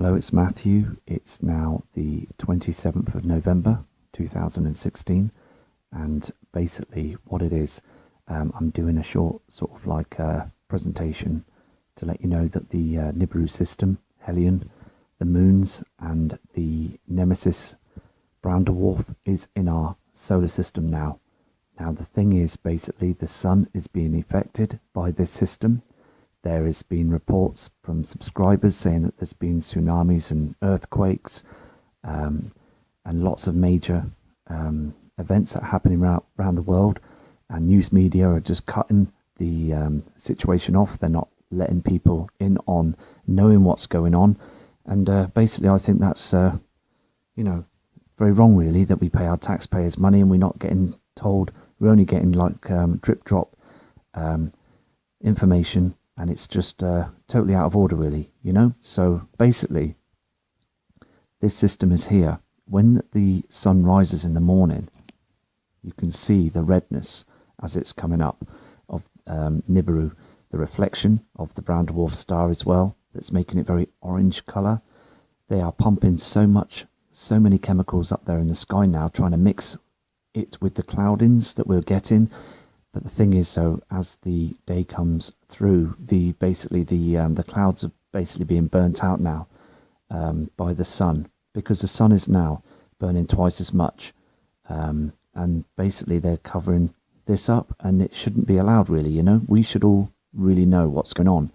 Hello, it's Matthew. It's now the 27th of November 2016, and basically what it is, I'm doing a short sort of like presentation to let you know that the Nibiru system, Hellion, the moons and the Nemesis brown dwarf is in our solar system now. Now the thing is, basically the sun is being affected by this system. There has been reports from subscribers saying that there's been tsunamis and earthquakes, and lots of major events that are happening around the world, and news media are just cutting the situation off. They're not letting people in on knowing what's going on, and basically I think that's very wrong, really, that we pay our taxpayers money and we're not getting told. We're only getting like drip drop information, and it's just totally out of order, really, So basically, this system is here. When the sun rises in the morning, you can see the redness as it's coming up of Nibiru, the reflection of the brown dwarf star as well, that's making it very orange colour. They are pumping so many chemicals up there in the sky now, trying to mix it with the cloudings that we're getting. But the thing is, so as the day comes through, the clouds are basically being burnt out now by the sun, because the sun is now burning twice as much, and basically they're covering this up, and it shouldn't be allowed, really. We should all really know what's going on.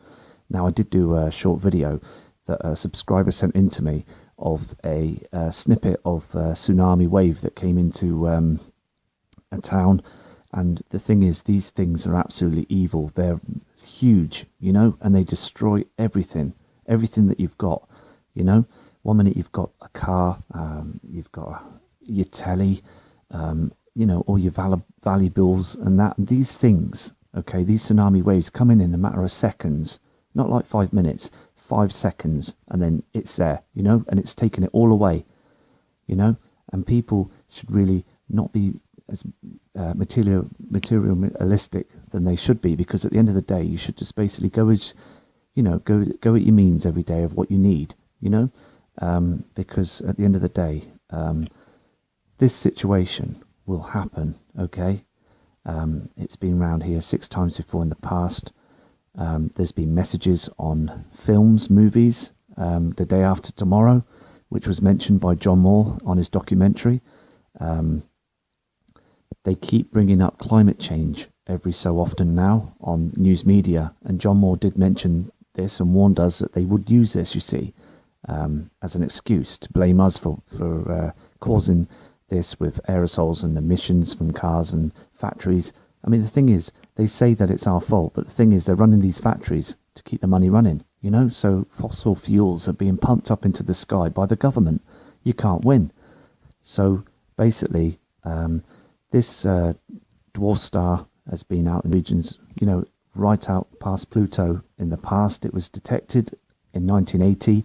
Now, I did do a short video that a subscriber sent in to me of a snippet of a tsunami wave that came into a town. And the thing is, these things are absolutely evil. They're huge, and they destroy everything that you've got. 1 minute you've got a car, you've got your telly, all your valuables and that. And these things, okay, these tsunami waves come in a matter of seconds, not like 5 minutes, 5 seconds, and then it's there, and it's taken it all away, and people should really not be as materialistic than they should be, because at the end of the day you should just basically go as go at your means every day of what you need, because at the end of the day this situation will happen. Okay, it's been around here 6 times before in the past. There's been messages on films, movies, The Day After Tomorrow, which was mentioned by John Moore on his documentary. They keep bringing up climate change every so often now on news media, and John Moore did mention this and warned us that they would use this, you see, as an excuse to blame us for causing this with aerosols and emissions from cars and factories. I mean, the thing is, they say that it's our fault, but the thing is, they're running these factories to keep the money running, so fossil fuels are being pumped up into the sky by the government. You can't win. So basically, this dwarf star has been out in regions, right out past Pluto in the past. It was detected in 1980.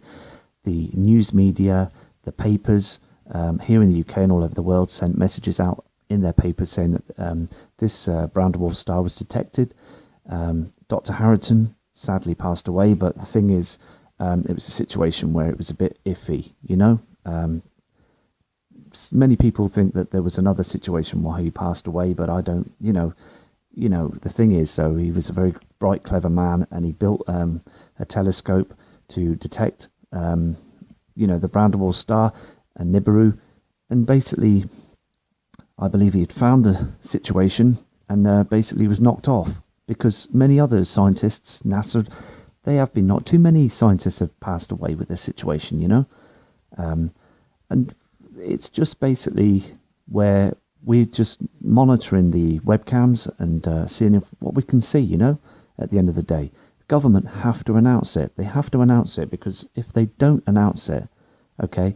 The news media, the papers here in the UK and all over the world sent messages out in their papers saying that this brown dwarf star was detected. Dr. Harrington sadly passed away, but the thing is, it was a situation where it was a bit iffy, Many people think that there was another situation why he passed away, but I don't, the thing is, so he was a very bright, clever man, and he built a telescope to detect, the brown dwarf star and Nibiru, and basically, I believe he had found the situation and basically was knocked off, because many other scientists, NASA, they have been, not too many scientists have passed away with this situation, and it's just basically where we're just monitoring the webcams and seeing what we can see, at the end of the day. The government have to announce it. They have to announce it, because if they don't announce it, okay,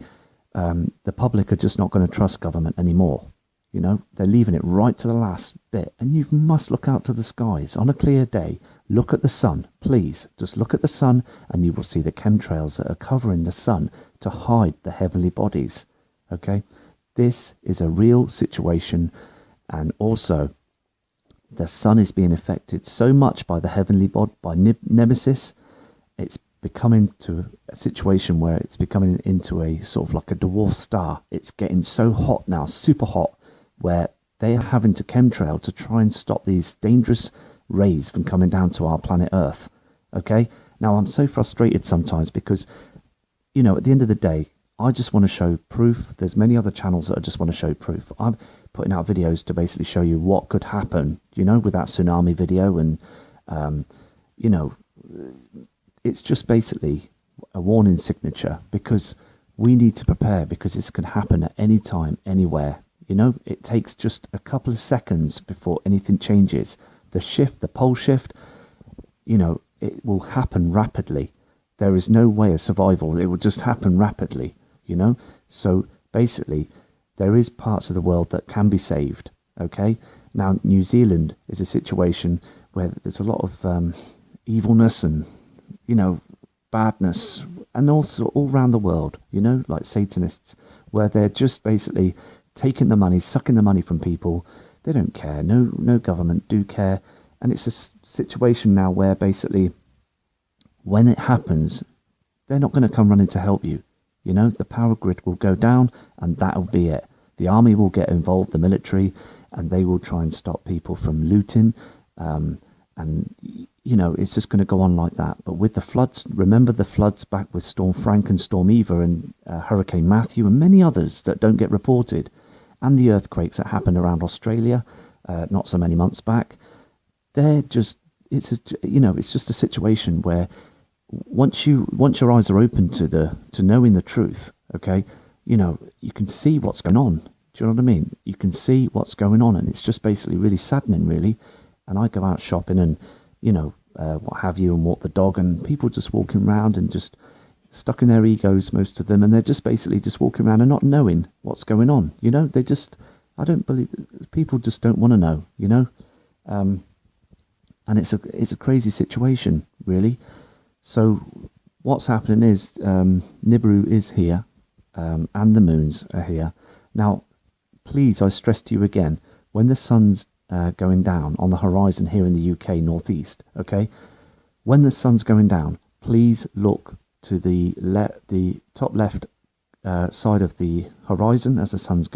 the public are just not going to trust government anymore. They're leaving it right to the last bit. And you must look out to the skies on a clear day. Look at the sun, please. Just look at the sun, and you will see the chemtrails that are covering the sun to hide the heavenly bodies. Okay, this is a real situation, and also the sun is being affected so much by the heavenly body, by Nemesis. It's becoming to a situation where it's becoming into a sort of like a dwarf star. It's getting so hot now, super hot, where they are having to chemtrail to try and stop these dangerous rays from coming down to our planet Earth. Okay? Now, I'm so frustrated sometimes because, at the end of the day, I just want to show proof. There's many other channels that I just want to show proof. I'm putting out videos to basically show you what could happen, with that tsunami video. And, it's just basically a warning signature because we need to prepare because this can happen at any time, anywhere. It takes just a couple of seconds before anything changes. The pole shift, it will happen rapidly. There is no way of survival. It will just happen rapidly, So basically, there is parts of the world that can be saved, okay? Now, New Zealand is a situation where there's a lot of evilness and, badness, and also all around the world, like Satanists, where they're just basically taking the money, sucking the money from people. They don't care. No government do care. And it's a situation now where basically when it happens, they're not going to come running to help you. The power grid will go down and that'll be it. The army will get involved, the military, and they will try and stop people from looting. It's just going to go on like that. But with the floods, remember the floods back with Storm Frank and Storm Eva and Hurricane Matthew and many others that don't get reported, and the earthquakes that happened around Australia not so many months back. It's just a situation where once your eyes are open to knowing the truth, okay, you can see what's going on. Do you know what I mean? You can see what's going on, and it's just basically really saddening, really. And I go out shopping and, what have you, and walk the dog, and people just walking around and just stuck in their egos, most of them, and they're just basically just walking around and not knowing what's going on. I don't believe, people just don't want to know, and it's a crazy situation, really. So what's happening is Nibiru is here, and the moons are here. Now, please, I stress to you again, when the sun's going down on the horizon here in the UK northeast, okay, when the sun's going down, please look to the top left side of the horizon as the sun's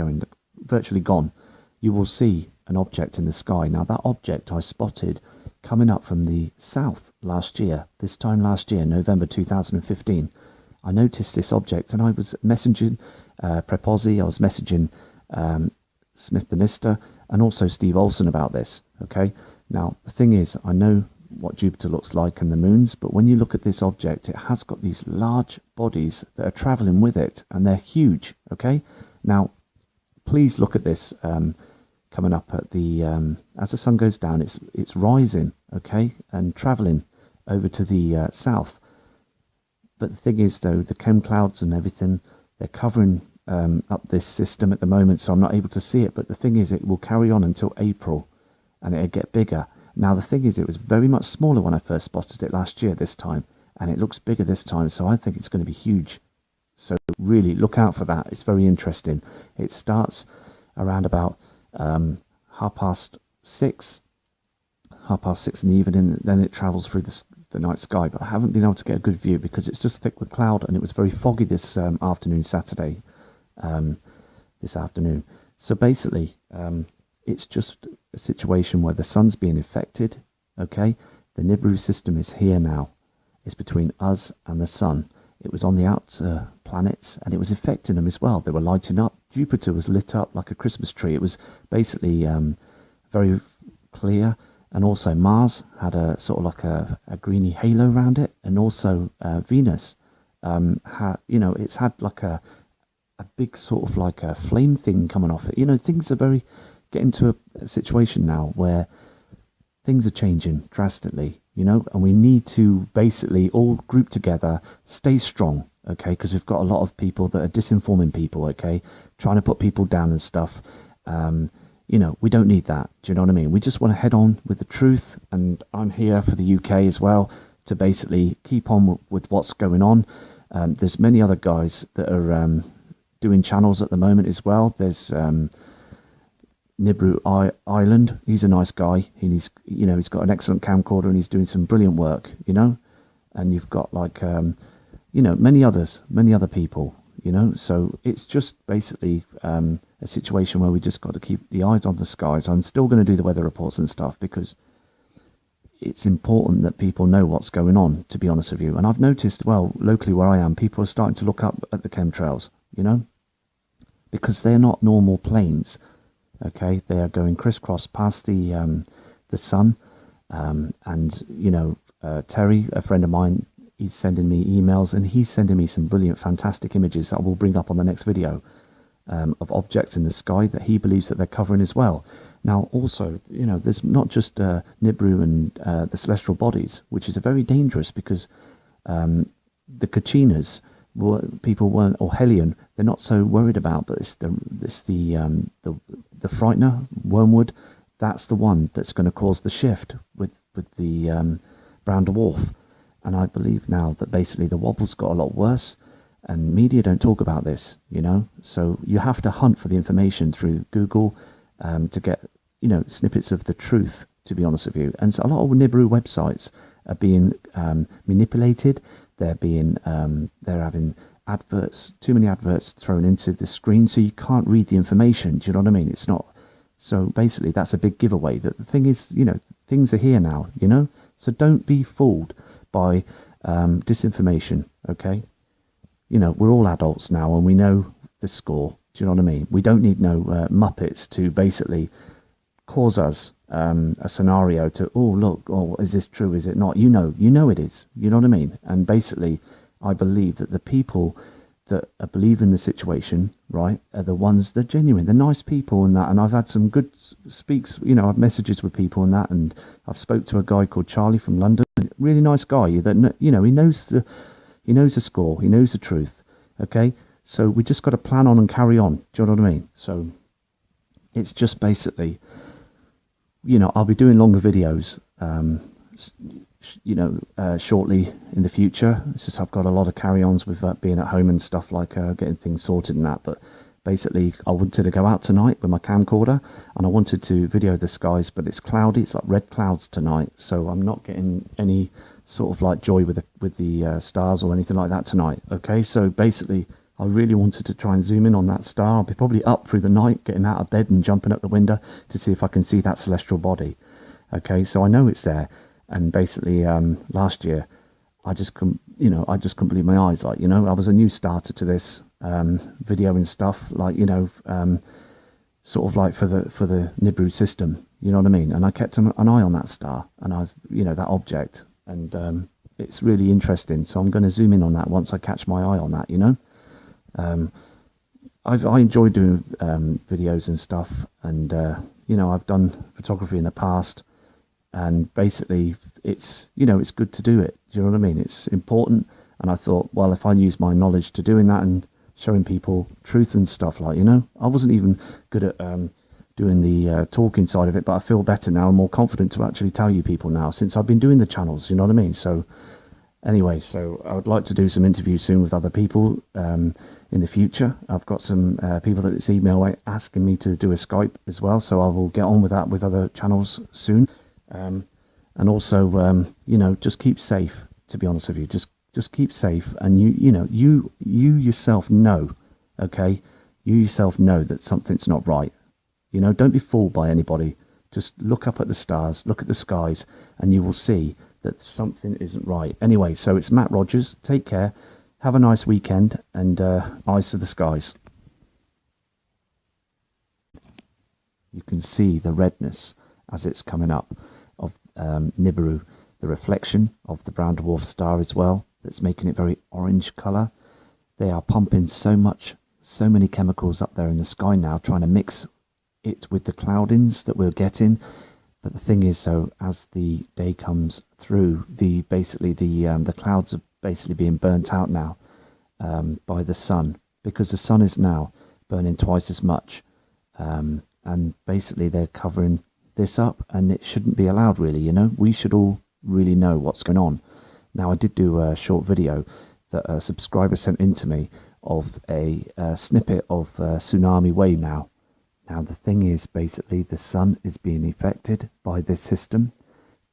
virtually gone. You will see an object in the sky. Now, that object I spotted coming up from the south this time last year, November 2015. I noticed this object and I was messaging Prepozzi, I was messaging Smith the Mister, and also Steve Olsen about this, okay? Now, the thing is, I know what Jupiter looks like and the moons, but when you look at this object, it has got these large bodies that are traveling with it, and they're huge, okay? Now, please look at this coming up at the as the sun goes down, it's rising, okay, and traveling over to the south. But the thing is, though, the chem clouds and everything, they're covering up this system at the moment, so I'm not able to see it. But the thing is, it will carry on until April, and it'll get bigger. Now, the thing is, it was very much smaller when I first spotted it last year this time, and it looks bigger this time, so I think it's going to be huge. So really look out for that. It's very interesting. It starts around about 6:30 in the evening, then it travels through the night sky. But I haven't been able to get a good view because it's just thick with cloud, and it was very foggy this afternoon, Saturday, this afternoon. So basically, it's just a situation where the sun's being affected, okay? The Nibiru system is here now. It's between us and the sun. It was on the outer planets, and it was affecting them as well. They were lighting up. Jupiter was lit up like a Christmas tree. It was basically very clear, and also Mars had a sort of like a greeny halo around it, and also Venus it's had like a big sort of like a flame thing coming off it. Things are getting to a situation now where things are changing drastically, and we need to basically all group together, stay strong, okay, because we've got a lot of people that are disinforming people, okay, trying to put people down and stuff. We don't need that. Do you know what I mean? We just want to head on with the truth, and I'm here for the UK as well to basically keep on with what's going on. There's many other guys that are doing channels at the moment as well. There's Nibiru Island. He's a nice guy. He's got an excellent camcorder and he's doing some brilliant work. And you've got like many others, many other people, so it's just basically a situation where we just got to keep the eyes on the skies. I'm still going to do the weather reports and stuff because it's important that people know what's going on, to be honest with you. And I've noticed, well, locally where I am, people are starting to look up at the chemtrails, because they're not normal planes. Okay, they are going crisscross past the sun, and Terry, a friend of mine, he's sending me emails and he's sending me some brilliant, fantastic images that I will bring up on the next video, of objects in the sky that he believes that they're covering as well. Now, also, there's not just Nibiru and the celestial bodies, which is a very dangerous because the Kachinas, people weren't, or Hellion, they're not so worried about, but it's the Frightener, Wormwood. That's the one that's going to cause the shift with the brown dwarf. And I believe now that basically the wobble's got a lot worse, and media don't talk about this, so you have to hunt for the information through Google, to get snippets of the truth, to be honest with you. And so a lot of Nibiru websites are being manipulated. They're having adverts, too many adverts thrown into the screen, so you can't read the information. Do you know what I mean? It's not. So basically that's a big giveaway that the thing is, things are here now, so don't be fooled by disinformation. Okay, we're all adults now and we know the score. Do you know what I mean? We don't need no Muppets to basically cause us a scenario to, oh look, oh, is this true, is it not? You know it is. You know what I mean? And basically I believe that the people that believe in the situation, right, are the ones that are genuine. They're nice people and that. And I've had some good speaks, I've messages with people and that, and I've spoke to a guy called Charlie from London, really nice guy that, he knows the score, he knows the truth. Okay, so we just got to plan on and carry on. Do you know what I mean? So it's just basically, I'll be doing longer videos, shortly in the future. It's just I've got a lot of carry-ons with being at home and stuff, like getting things sorted and that. But basically, I wanted to go out tonight with my camcorder and I wanted to video the skies, but it's cloudy. It's like red clouds tonight, so I'm not getting any sort of like joy with the stars or anything like that tonight. Okay, so basically I really wanted to try and zoom in on that star. I'll be probably up through the night, getting out of bed and jumping out the window to see if I can see that celestial body. Okay, so I know it's there. And basically last year I just couldn't believe my eyes. Like, I was a new starter to this video and stuff, like, sort of like for the Nibiru system, you know what I mean? And I kept an eye on that star and that object, and it's really interesting. So I'm going to zoom in on that once I catch my eye on that, I enjoy doing videos and stuff, and I've done photography in the past, and basically it's it's good to do it. Do you know what I mean? It's important, and I thought, well, if I use my knowledge to doing that and showing people truth and stuff, like, I wasn't even good at doing the talking side of it, but I feel better now and more confident to actually tell you people now since I've been doing the channels, you know what I mean? So anyway, so I would like to do some interviews soon with other people in the future. I've got some people that it's email asking me to do a Skype as well, so I will get on with that with other channels soon. And also, just keep safe, to be honest with you. Just keep safe, and you yourself know, okay? You yourself know that something's not right. Don't be fooled by anybody. Just look up at the stars, look at the skies, and you will see that something isn't right. Anyway, so it's Matt Rogers. Take care. Have a nice weekend, and eyes to the skies. You can see the redness as it's coming up of Nibiru, the reflection of the brown dwarf star as well, that's making it very orange colour. They are pumping so many chemicals up there in the sky now, trying to mix it with the cloudings that we're getting. But the thing is, so as the day comes through, the clouds are basically being burnt out now by the sun, because the sun is now burning twice as much, and basically they're covering this up, and it shouldn't be allowed, really. We should all really know what's going on. Now, I did do a short video that a subscriber sent in to me of a snippet of tsunami wave now. Now, the thing is, basically, the sun is being affected by this system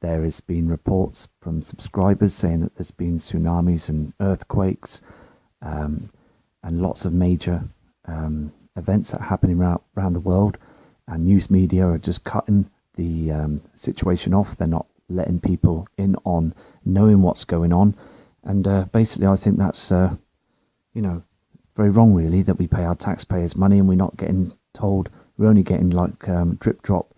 There has been reports from subscribers saying that there's been tsunamis and earthquakes, and lots of major events that are happening around the world, and news media are just cutting the situation off. They're not letting people in on knowing what's going on, and basically I think that's very wrong, really, that we pay our taxpayers money and we're not getting told. We're only getting like drip drop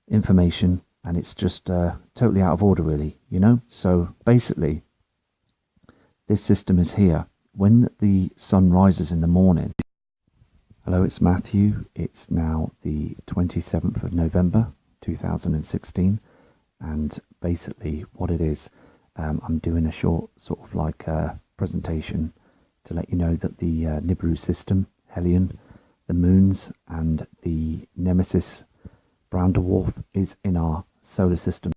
information, and it's just totally out of order, really, so basically this system is here. When the sun rises in the morning. Hello, it's Matthew. It's now the 27th of November 2016, and basically what it is, I'm doing a short sort of like presentation to let you know that the Nibiru system, Hellion, the moons, and the Nemesis brown dwarf is in our solar system.